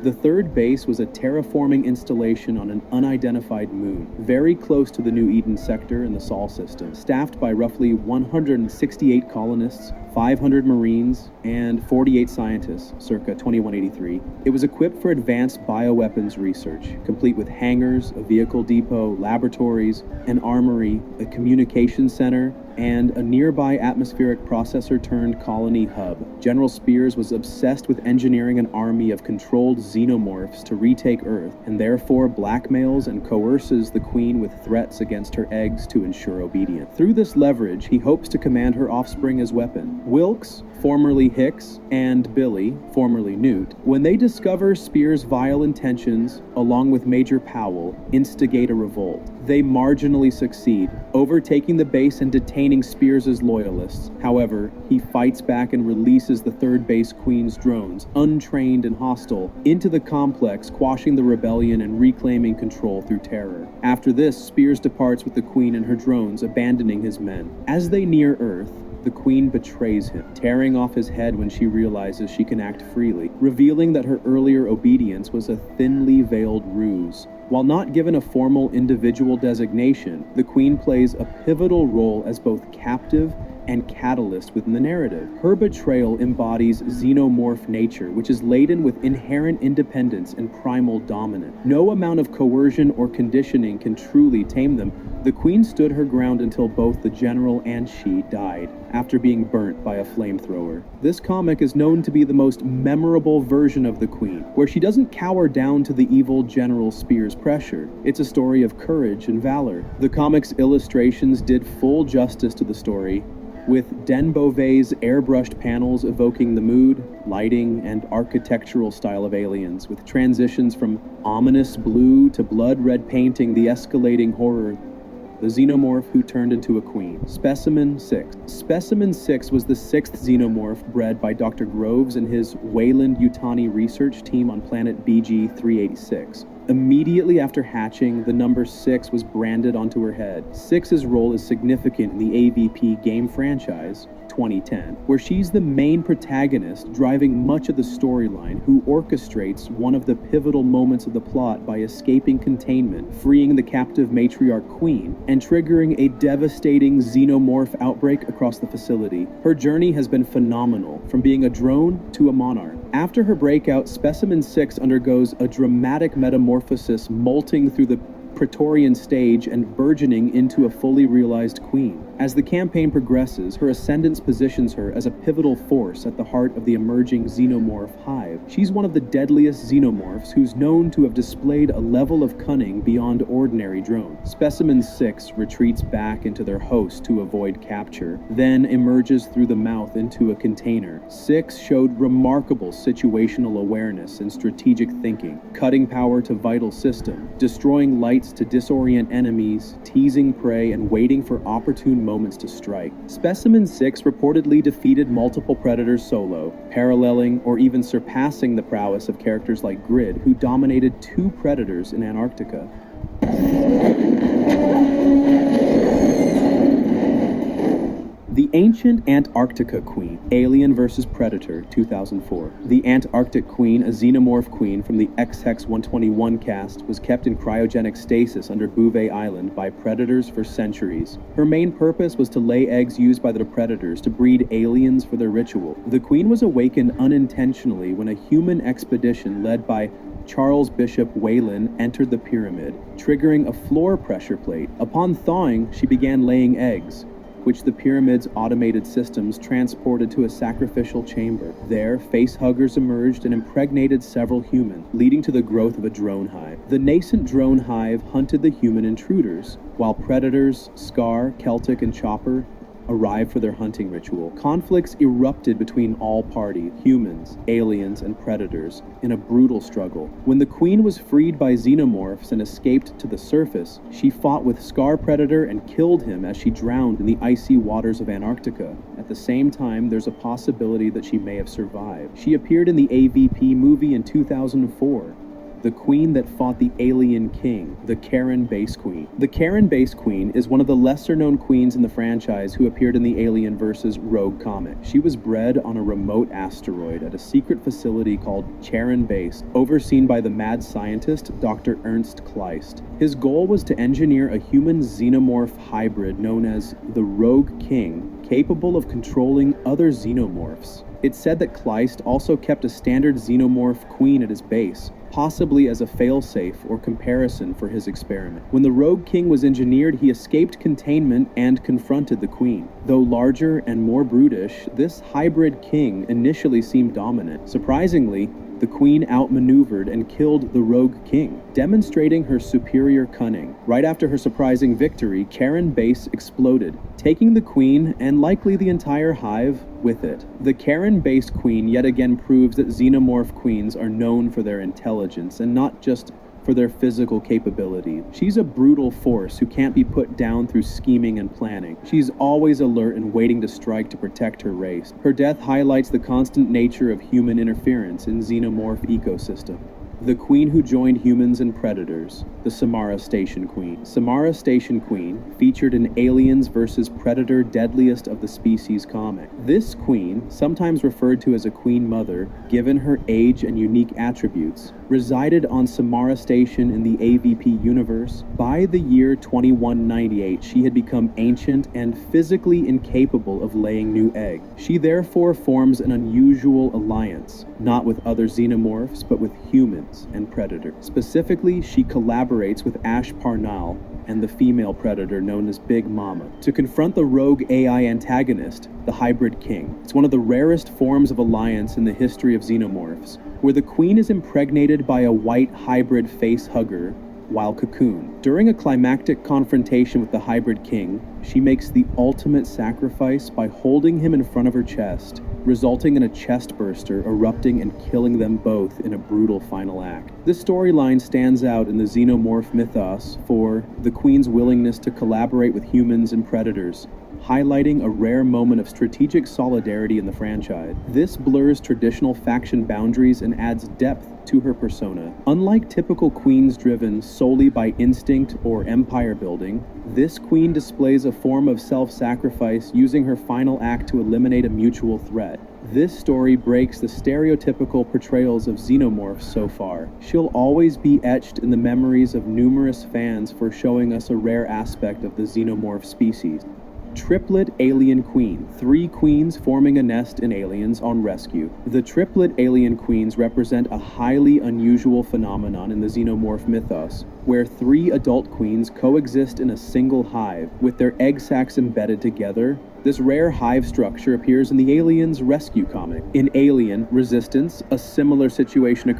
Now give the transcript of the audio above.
The third base was a terraforming installation on an unidentified moon, very close to the New Eden sector in the Sol system, staffed by roughly 168 colonists, 500 Marines, and 48 scientists, circa 2183. It was equipped for advanced bioweapons research, complete with hangars, a vehicle depot, laboratories, an armory, a communications center, and a nearby atmospheric processor-turned-colony hub. General Spears was obsessed with engineering an army of controlled xenomorphs to retake Earth, and therefore blackmails and coerces the Queen with threats against her eggs to ensure obedience. Through this leverage, he hopes to command her offspring as weapon. Wilkes, formerly Hicks, and Billy, formerly Newt, when they discover Spears' vile intentions, along with Major Powell, instigate a revolt. They marginally succeed, overtaking the base and detaining Spears' loyalists. However, he fights back and releases the third base Queen's drones, untrained and hostile, into the complex, quashing the rebellion and reclaiming control through terror. After this, Spears departs with the Queen and her drones, abandoning his men. As they near Earth, the Queen betrays him, tearing off his head when she realizes she can act freely, revealing that her earlier obedience was a thinly veiled ruse. While not given a formal individual designation, the Queen plays a pivotal role as both captive and catalyst within the narrative. Her betrayal embodies xenomorph nature, which is laden with inherent independence and primal dominance. No amount of coercion or conditioning can truly tame them. The Queen stood her ground until both the General and she died, after being burnt by a flamethrower. This comic is known to be the most memorable version of the Queen, where she doesn't cower down to the evil General Spears' pressure. It's a story of courage and valor. The comic's illustrations did full justice to the story, with Den Beauvais' airbrushed panels evoking the mood, lighting, and architectural style of Aliens, with transitions from ominous blue to blood-red painting the escalating horror. The xenomorph who turned into a queen. Specimen 6. Specimen 6 was the sixth xenomorph bred by Dr. Groves and his Weyland-Yutani research team on planet BG-386. Immediately after hatching, the number 6 was branded onto her head. 6's role is significant in the AVP game franchise, 2010, where she's the main protagonist driving much of the storyline, who orchestrates one of the pivotal moments of the plot by escaping containment, freeing the captive matriarch Queen, and triggering a devastating xenomorph outbreak across the facility. Her journey has been phenomenal, from being a drone to a monarch. After her breakout, Specimen 6 undergoes a dramatic metamorphosis, molting through the Praetorian stage and burgeoning into a fully realized queen. As the campaign progresses, her ascendance positions her as a pivotal force at the heart of the emerging xenomorph hive. She's one of the deadliest xenomorphs who's known to have displayed a level of cunning beyond ordinary drones. Specimen 6 retreats back into their host to avoid capture, then emerges through the mouth into a container. 6 showed remarkable situational awareness and strategic thinking, cutting power to vital system, destroying lights to disorient enemies, teasing prey, and waiting for opportune moments to strike. Specimen 6 reportedly defeated multiple predators solo, paralleling or even surpassing the prowess of characters like Grid, who dominated 2 predators in Antarctica. The Ancient Antarctica Queen, Alien vs. Predator, 2004. The Antarctic Queen, a xenomorph queen from the X-Hex-121 cast, was kept in cryogenic stasis under Bouvet Island by predators for centuries. Her main purpose was to lay eggs used by the predators to breed aliens for their ritual. The queen was awakened unintentionally when a human expedition led by Charles Bishop Whalen entered the pyramid, triggering a floor pressure plate. Upon thawing, she began laying eggs, which the pyramid's automated systems transported to a sacrificial chamber. There, facehuggers emerged and impregnated several humans, leading to the growth of a drone hive. The nascent drone hive hunted the human intruders, while predators, Scar, Celtic, and Chopper, arrived for their hunting ritual. Conflicts erupted between all parties, humans, aliens, and predators, in a brutal struggle. When the queen was freed by xenomorphs and escaped to the surface, she fought with Scar Predator and killed him as she drowned in the icy waters of Antarctica. At the same time, there's a possibility that she may have survived. She appeared in the AVP movie in 2004. the queen that fought the alien king, the Karen Base Queen. The Karen Base Queen is one of the lesser-known queens in the franchise who appeared in the Alien vs. Rogue comic. She was bred on a remote asteroid at a secret facility called Charon Base, overseen by the mad scientist Dr. Ernst Kleist. His goal was to engineer a human xenomorph hybrid known as the Rogue King, capable of controlling other xenomorphs. It's said that Kleist also kept a standard xenomorph queen at his base, possibly as a failsafe or comparison for his experiment. When the Rogue King was engineered, he escaped containment and confronted the queen. Though larger and more brutish, this hybrid king initially seemed dominant. Surprisingly, the queen outmaneuvered and killed the Rogue King, demonstrating her superior cunning. Right after her surprising victory, Karen Base exploded, taking the queen and likely the entire hive with it. The Karen Base Queen yet again proves that xenomorph queens are known for their intelligence and not just for their physical capability. She's a brutal force who can't be put down through scheming and planning. She's always alert and waiting to strike to protect her race. Her death highlights the constant nature of human interference in xenomorph ecosystem. The queen who joined humans and predators, the Samara Station Queen. Samara Station Queen featured in Aliens vs. Predator Deadliest of the Species comic. This queen, sometimes referred to as a queen mother, given her age and unique attributes, resided on Samara Station in the AVP universe. By the year 2198, she had become ancient and physically incapable of laying new eggs. She therefore forms an unusual alliance, not with other xenomorphs, but with humans and predators. Specifically, she collaborates with Ash Parnal and the female predator known as Big Mama to confront the rogue AI antagonist, the Hybrid King. It's one of the rarest forms of alliance in the history of xenomorphs, where the queen is impregnated by a white hybrid face hugger while cocooned. During a climactic confrontation with the Hybrid King, she makes the ultimate sacrifice by holding him in front of her chest, resulting in a chest burster erupting and killing them both in a brutal final act. This storyline stands out in the xenomorph mythos for the queen's willingness to collaborate with humans and predators, highlighting a rare moment of strategic solidarity in the franchise. This blurs traditional faction boundaries and adds depth to her persona. Unlike typical queens driven solely by instinct or empire building, this queen displays a form of self-sacrifice, using her final act to eliminate a mutual threat. This story breaks the stereotypical portrayals of xenomorphs so far. She'll always be etched in the memories of numerous fans for showing us a rare aspect of the xenomorph species. Triplet Alien Queen. 3 queens forming a nest in Aliens on rescue. The triplet alien queens represent a highly unusual phenomenon in the xenomorph mythos, where 3 adult queens coexist in a single hive, with their egg sacs embedded together. This rare hive structure appears in the Aliens Rescue comic. In Alien Resistance, a similar situation occurs